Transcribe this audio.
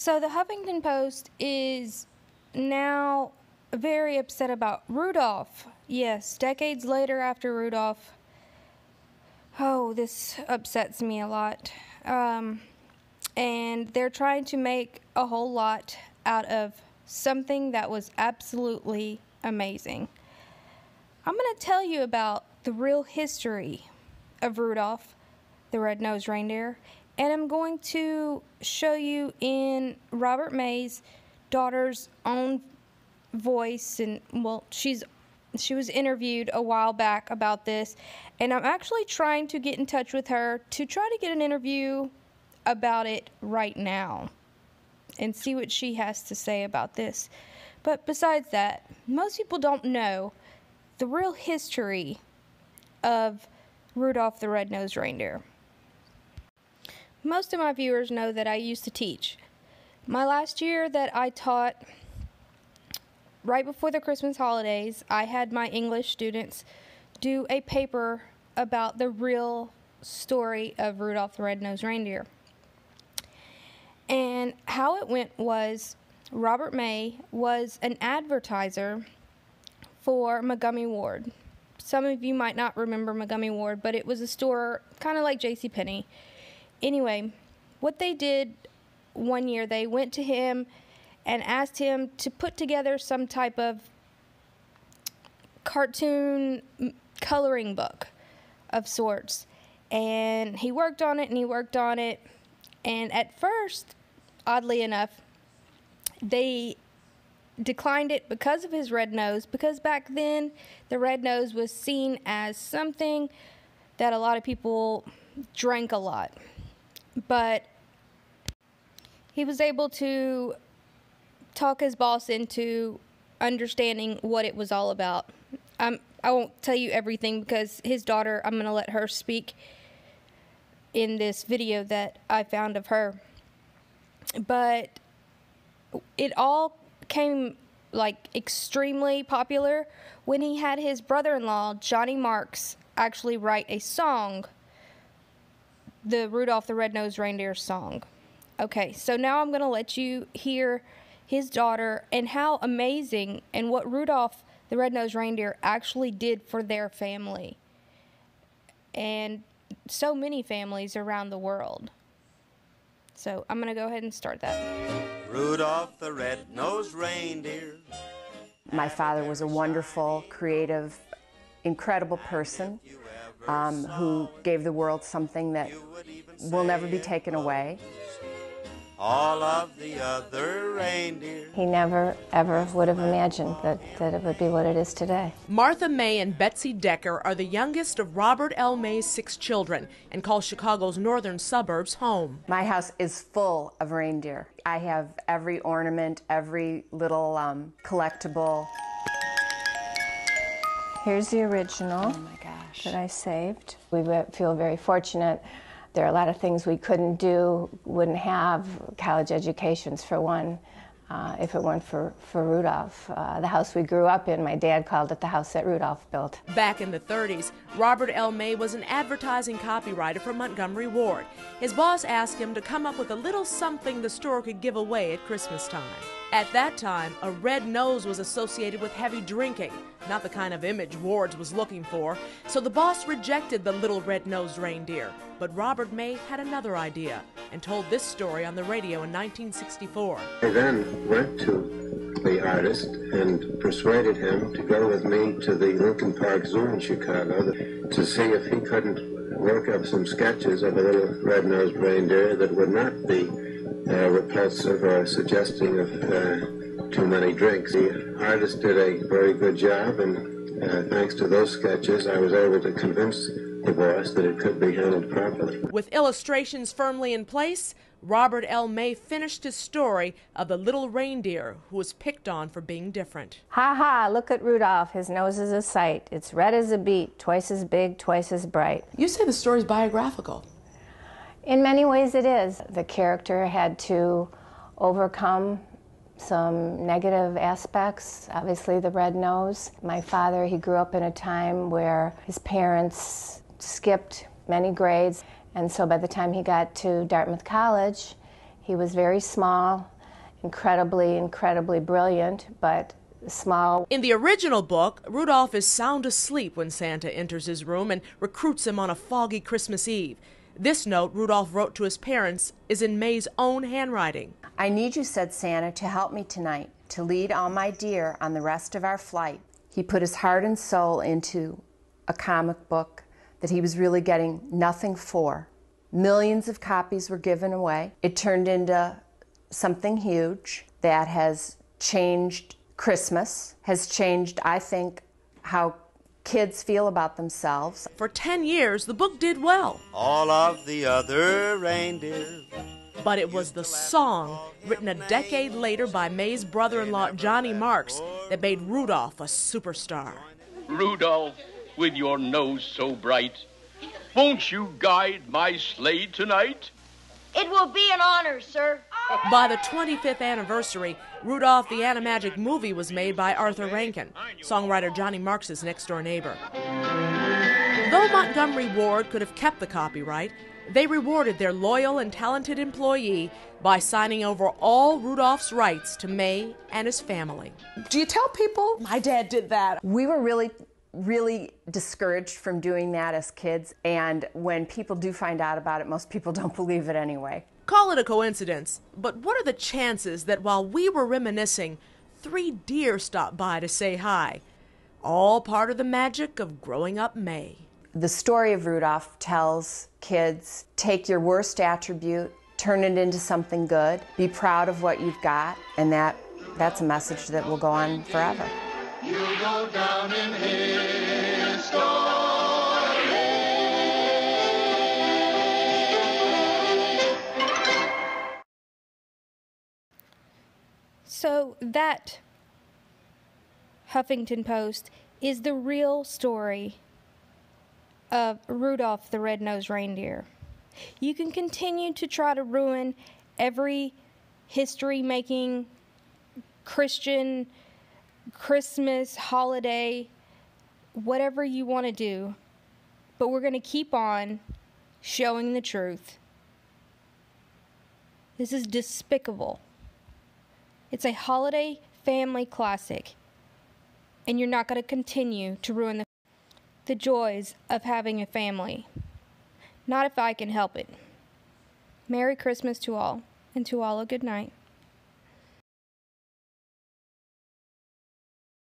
So the Huffington Post is now very upset about Rudolph. Yes, decades later after Rudolph. Oh, this upsets me a lot. And they're trying to make a whole lot out of something that was absolutely amazing. I'm going to tell you about the real history of Rudolph the Red-Nosed Reindeer, and I'm going to show you in Robert May's daughter's own voice, and well, she was interviewed a while back about this, and I'm actually trying to get in touch with her to try to get an interview about it right now and see what she has to say about this. But besides that, most people don't know the real history of Rudolph the Red-Nosed Reindeer. Most of my viewers know that I used to teach. My last year that I taught, right before the Christmas holidays, I had my English students do a paper about the real story of Rudolph the Red-Nosed Reindeer. And how it went was, Robert May was an advertiser for Montgomery Ward. Some of you might not remember Montgomery Ward, but it was a store kind of like JCPenney. Anyway, what they did one year, they went to him and asked him to put together some type of cartoon coloring book of sorts. And he worked on it and he worked on it. And at first, oddly enough, they declined it because of his red nose, because back then the red nose was seen as something that a lot of people drank a lot. But he was able to talk his boss into understanding what it was all about. I won't tell you everything because his daughter, I'm going to let her speak in this video that I found of her. But it all came like extremely popular when he had his brother-in-law, Johnny Marks, actually write a song, the Rudolph the Red-Nosed Reindeer song. Okay, so now I'm going to let you hear his daughter and how amazing and what Rudolph the Red-Nosed Reindeer actually did for their family. And so many families around the world. So I'm going to go ahead and start that. Rudolph the Red-Nosed Reindeer. My father was a wonderful, creative, incredible person who gave the world something that will never be taken away. All of the other reindeer. He never, ever would have imagined that it would be what it is today. Martha May and Betsy Decker are the youngest of Robert L. May's 6 children and call Chicago's northern suburbs home. My house is full of reindeer. I have every ornament, every little collectible. Here's the original that I saved. We feel very fortunate. There are a lot of things we couldn't do, wouldn't have, college educations for one, if it weren't for Rudolph. The house we grew up in, my dad called it the house that Rudolph built. Back in the 30s, Robert L. May was an advertising copywriter for Montgomery Ward. His boss asked him to come up with a little something the store could give away at Christmas time. At that time, a red nose was associated with heavy drinking, not the kind of image Ward's was looking for, so the boss rejected the little red-nosed reindeer. But Robert May had another idea and told this story on the radio in 1964. I then went to the artist and persuaded him to go with me to the Lincoln Park Zoo in Chicago to see if he couldn't work up some sketches of a little red-nosed reindeer that would not be repulsive or suggesting of too many drinks. The artist did a very good job, and thanks to those sketches, I was able to convince the boss that it could be handled properly. With illustrations firmly in place, Robert L. May finished his story of the little reindeer who was picked on for being different. Ha ha, look at Rudolph, his nose is a sight. It's red as a beet, twice as big, twice as bright. You say the story's biographical. In many ways it is. The character had to overcome some negative aspects, obviously the red nose. My father, he grew up in a time where his parents skipped many grades, and so by the time he got to Dartmouth College, he was very small, incredibly, incredibly brilliant, but small. In the original book, Rudolph is sound asleep when Santa enters his room and recruits him on a foggy Christmas Eve. This note Rudolph wrote to his parents is in May's own handwriting. I need you, said Santa, to help me tonight, to lead all my dear on the rest of our flight. He put his heart and soul into a comic book that he was really getting nothing for. Millions of copies were given away. It turned into something huge that has changed Christmas, has changed, I think, how kids feel about themselves. For 10 years, the book did well. All of the other reindeer. But it was the song, written a decade later by May's brother-in-law Johnny Marks, that made Rudolph a superstar. Rudolph, with your nose so bright, won't you guide my sleigh tonight? It will be an honor, sir. By the 25th anniversary, Rudolph the Animagic movie was made by Arthur Rankin, songwriter Johnny Marks' next-door neighbor. Though Montgomery Ward could have kept the copyright, they rewarded their loyal and talented employee by signing over all Rudolph's rights to May and his family. Do you tell people, my dad did that? We were really discouraged from doing that as kids, and when people do find out about it, most people don't believe it anyway. Call it a coincidence, but what are the chances that while we were reminiscing, 3 deer stopped by to say hi? All part of the magic of growing up May. The story of Rudolph tells kids, take your worst attribute, turn it into something good, be proud of what you've got, and that's a message that will go on forever. You'll go down in his story. So that Huffington Post is the real story of Rudolph the Red-Nosed Reindeer. You can continue to try to ruin every history-making Christian Christmas holiday, whatever you want to do, but we're going to keep on showing the truth. This is despicable. It's a holiday family classic, and you're not going to continue to ruin the joys of having a family. Not if I can help it. Merry Christmas to all, and to all a good night.